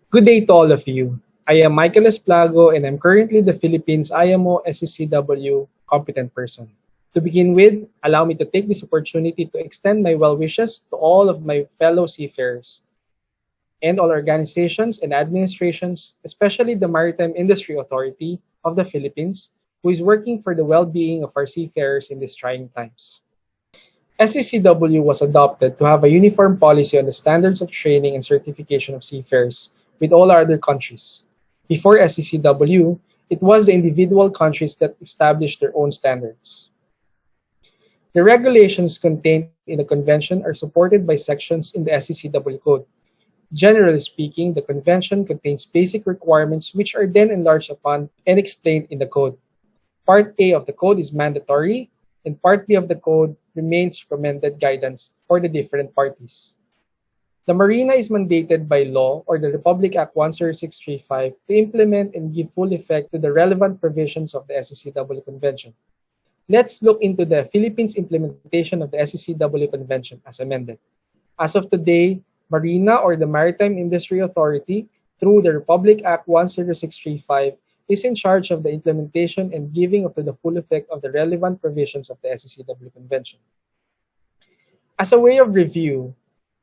Good day to all of you. I am Michael Esplago and I'm currently the Philippines IMO STCW Competent Person. To begin with, allow me to take this opportunity to extend my well wishes to all of my fellow seafarers and all organizations and administrations, especially the Maritime Industry Authority of the Philippines, who is working for the well-being of our seafarers in these trying times. STCW was adopted to have a uniform policy on the standards of training and certification of seafarers with all other countries. Before STCW, it was the individual countries that established their own standards. The regulations contained in the convention are supported by sections in the STCW Code. Generally speaking, the convention contains basic requirements which are then enlarged upon and explained in the code. Part A of the code is mandatory, and Part B of the code remains recommended guidance for the different parties. The MARINA is mandated by law or the Republic Act 10635 to implement and give full effect to the relevant provisions of the STCW Convention. Let's look into the Philippines implementation of the STCW Convention as amended. As of today, MARINA or the Maritime Industry Authority, through the Republic Act 10635, is in charge of the implementation and giving of the full effect of the relevant provisions of the STCW Convention. As a way of review,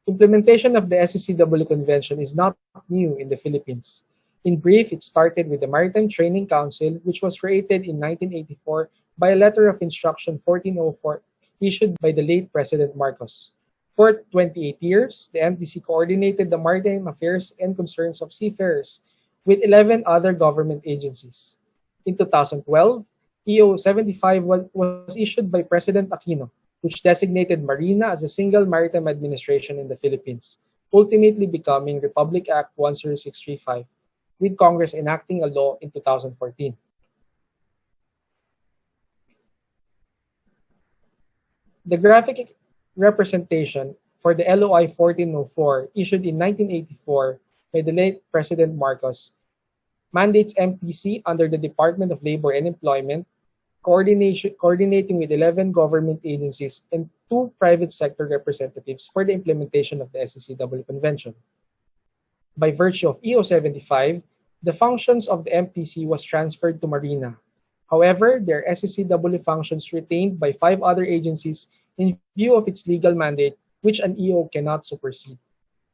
implementation of the STCW Convention is not new in the Philippines. In brief, it started with the Maritime Training Council, which was created in 1984 by a Letter of Instruction 1404 issued by the late President Marcos. For 28 years, the MTC coordinated the maritime affairs and concerns of seafarers with 11 other government agencies. In 2012, EO 75 was issued by President Aquino, which designated MARINA as a single maritime administration in the Philippines, ultimately becoming Republic Act 10635, with Congress enacting a law in 2014. The graphic representation for the LOI 1404 issued in 1984 by the late President Marcos mandates MPC under the Department of Labor and Employment coordinating with 11 government agencies and 2 private sector representatives for the implementation of the STCW Convention. By virtue of EO 75, the functions of the MPC was transferred to MARINA. However, there are STCW functions retained by 5 other agencies in view of its legal mandate, which an EO cannot supersede.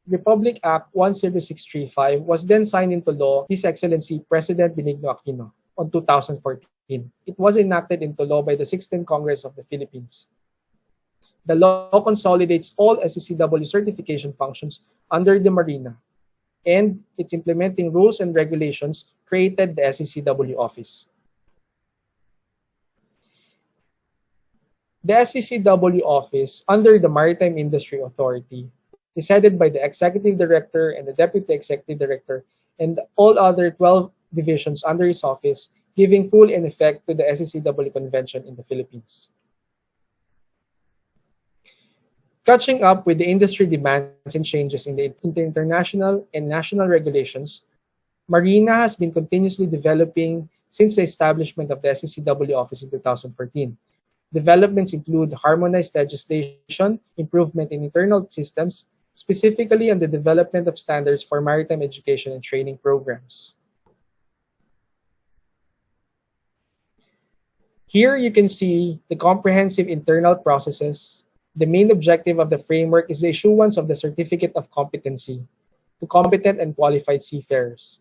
Republic Act 10635 was then signed into law His Excellency President Benigno Aquino on 2014. It was enacted into law by the 16th Congress of the Philippines. The law consolidates all STCW certification functions under the MARINA, and its implementing rules and regulations created the STCW office. The STCW office under the Maritime Industry Authority is headed by the Executive Director and the Deputy Executive Director and all other 12 divisions under his office, giving full in effect to the STCW Convention in the Philippines. Catching up with the industry demands and changes in the international and national regulations, MARINA has been continuously developing since the establishment of the STCW office in 2014. Developments include harmonized legislation, improvement in internal systems, specifically on the development of standards for maritime education and training programs. Here you can see the comprehensive internal processes. The main objective of the framework is the issuance of the Certificate of Competency to competent and qualified seafarers.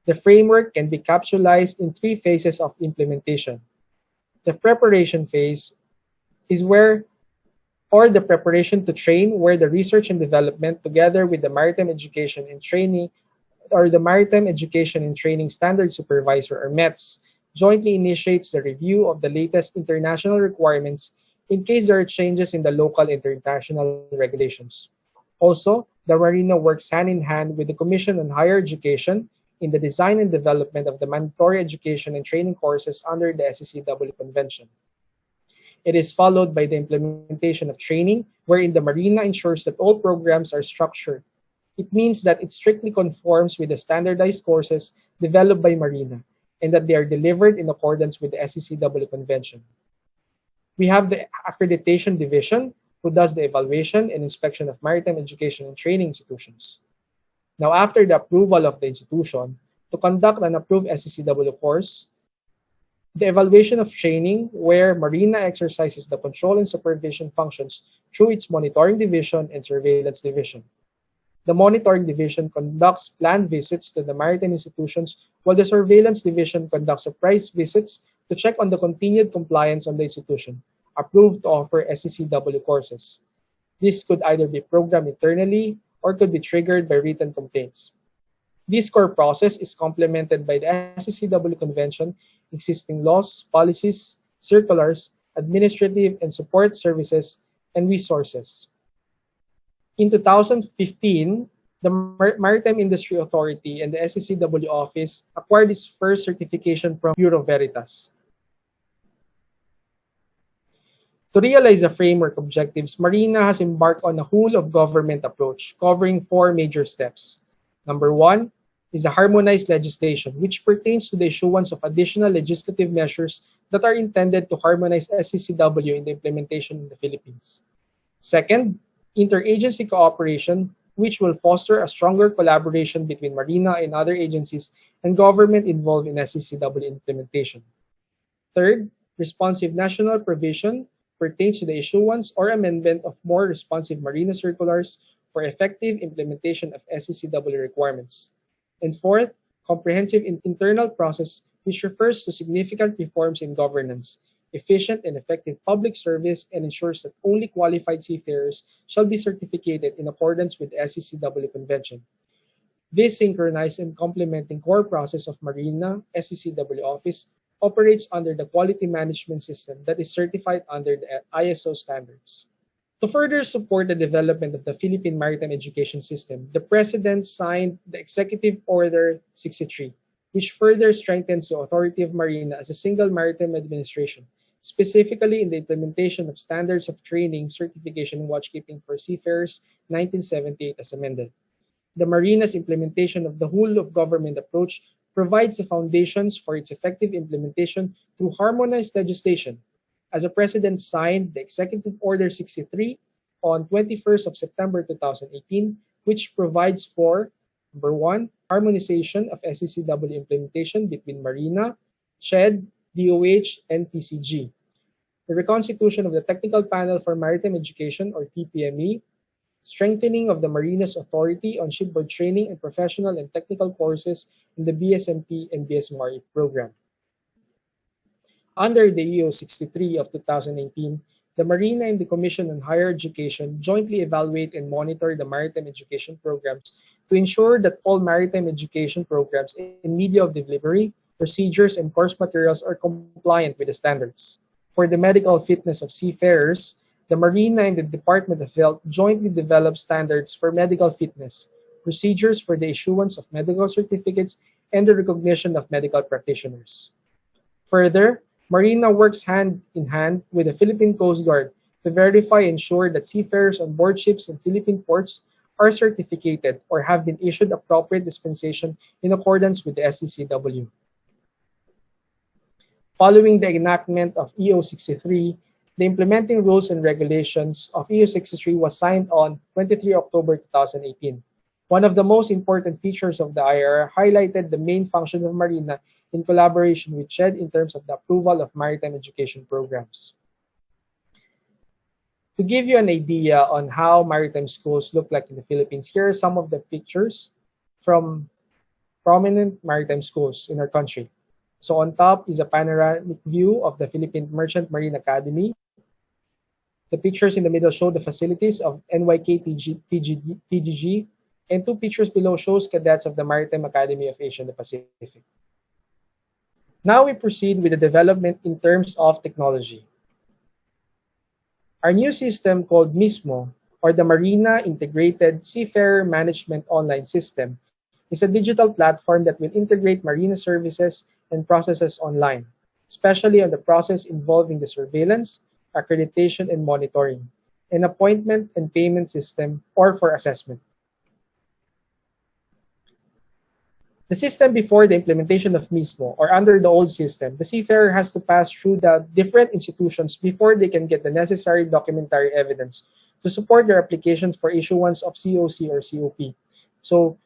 The framework can be capsulized in 3 phases of implementation. The preparation phase is the preparation to train, where the research and development together with the Maritime Education and Training or the Maritime Education and Training Standard Supervisor or METS jointly initiates the review of the latest international requirements in case there are changes in the local international regulations. Also, the MARINA works hand in hand with the Commission on Higher Education in the design and development of the mandatory education and training courses under the STCW Convention. It is followed by the implementation of training, wherein the MARINA ensures that all programs are structured. It means that it strictly conforms with the standardized courses developed by MARINA and that they are delivered in accordance with the STCW Convention. We have the Accreditation Division, who does the evaluation and inspection of maritime education and training institutions. Now, after the approval of the institution, to conduct an approved STCW course, the evaluation of training, where MARINA exercises the control and supervision functions through its monitoring division and surveillance division. The monitoring division conducts planned visits to the maritime institutions, while the surveillance division conducts surprise visits to check on the continued compliance of the institution, approved to offer STCW courses. This could either be programmed internally or could be triggered by written complaints. This core process is complemented by the STCW Convention, existing laws, policies, circulars, administrative and support services, and resources. In 2015, the Maritime Industry Authority and the STCW office acquired its first certification from Bureau Veritas. To realize the framework objectives, MARINA has embarked on a whole-of-government approach covering four major steps. Number one is a harmonized legislation, which pertains to the issuance of additional legislative measures that are intended to harmonize STCW in the implementation in the Philippines. Second, interagency cooperation, which will foster a stronger collaboration between MARINA and other agencies and government involved in STCW implementation. Third, responsive national provision pertains to the issuance or amendment of more responsive MARINA circulars for effective implementation of STCW requirements. And fourth, comprehensive internal process, which refers to significant reforms in governance, efficient and effective public service, and ensures that only qualified seafarers shall be certificated in accordance with the STCW Convention. This synchronized and complementing core process of MARINA STCW Office operates under the quality management system that is certified under the ISO standards. To further support the development of the Philippine maritime education system, the President signed the Executive Order 63, which further strengthens the authority of MARINA as a single maritime administration, specifically in the implementation of standards of training, certification, and watchkeeping for seafarers 1978 as amended. The MARINA's implementation of the whole-of-government approach provides the foundations for its effective implementation through harmonized legislation, as the President signed the Executive Order 63 on 21st of September 2018, which provides for, number one, harmonization of STCW implementation between MARINA, SHED, DOH, and PCG. The reconstitution of the Technical Panel for Maritime Education, or TPME, strengthening of the MARINA's authority on shipboard training and professional and technical courses in the BSMP and BSMRE program. Under the EO 63 of 2018, the MARINA and the Commission on Higher Education jointly evaluate and monitor the maritime education programs to ensure that all maritime education programs in media of delivery, procedures, and course materials are compliant with the standards. For the medical fitness of seafarers, the MARINA and the Department of Health jointly develop standards for medical fitness, procedures for the issuance of medical certificates, and the recognition of medical practitioners. Further, MARINA works hand in hand with the Philippine Coast Guard to verify and ensure that seafarers on board ships in Philippine ports are certificated or have been issued appropriate dispensation in accordance with the STCW. Following the enactment of EO 63, the implementing rules and regulations of EO 63 was signed on 23 October 2018. One of the most important features of the IR highlighted the main function of MARINA in collaboration with SHED in terms of the approval of maritime education programs. To give you an idea on how maritime schools look like in the Philippines, here are some of the pictures from prominent maritime schools in our country. So on top is a panoramic view of the Philippine Merchant Marine Academy. The pictures in the middle show the facilities of NYK TGG, and two pictures below shows cadets of the Maritime Academy of Asia and the Pacific. Now we proceed with the development in terms of technology. Our new system called MISMO, or the MARINA Integrated Seafarer Management Online System, is a digital platform that will integrate MARINA services and processes online, especially on the process involving the surveillance, accreditation, and monitoring, an appointment and payment system, or for assessment. The system before the implementation of MISMO, or under the old system, the seafarer has to pass through the different institutions before they can get the necessary documentary evidence to support their applications for issuance of COC or COP. So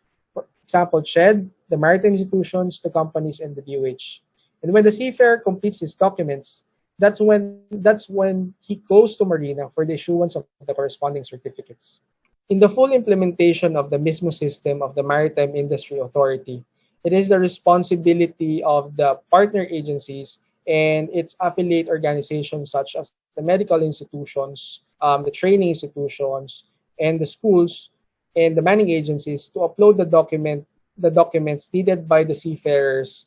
example, SHED, the maritime institutions, the companies, and the DOH. And when the seafarer completes his documents, that's when he goes to MARINA for the issuance of the corresponding certificates. In the full implementation of the MISMO system of the Maritime Industry Authority, it is the responsibility of the partner agencies and its affiliate organizations such as the medical institutions, the training institutions, and the schools and the manning agencies to upload the documents needed by the seafarers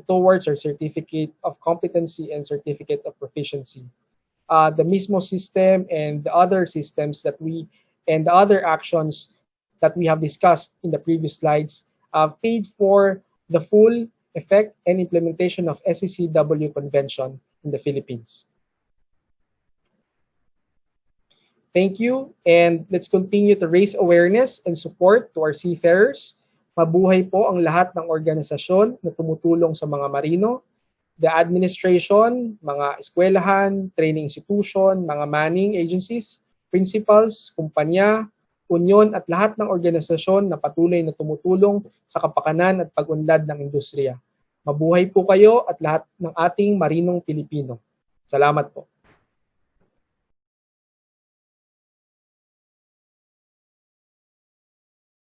towards our certificate of competency and certificate of proficiency. The MISMO system and the other systems and the other actions that we have discussed in the previous slides paid for the full effect and implementation of STCW Convention in the Philippines. Thank you, and let's continue to raise awareness and support to our seafarers. Mabuhay po ang lahat ng organisasyon na tumutulong sa mga marino, the administration, mga eskwelahan, training institution, mga manning agencies, principals, kumpanya, union at lahat ng organisasyon na patuloy na tumutulong sa kapakanan at pag-unlad ng industriya. Mabuhay po kayo at lahat ng ating marinong Pilipino. Salamat po.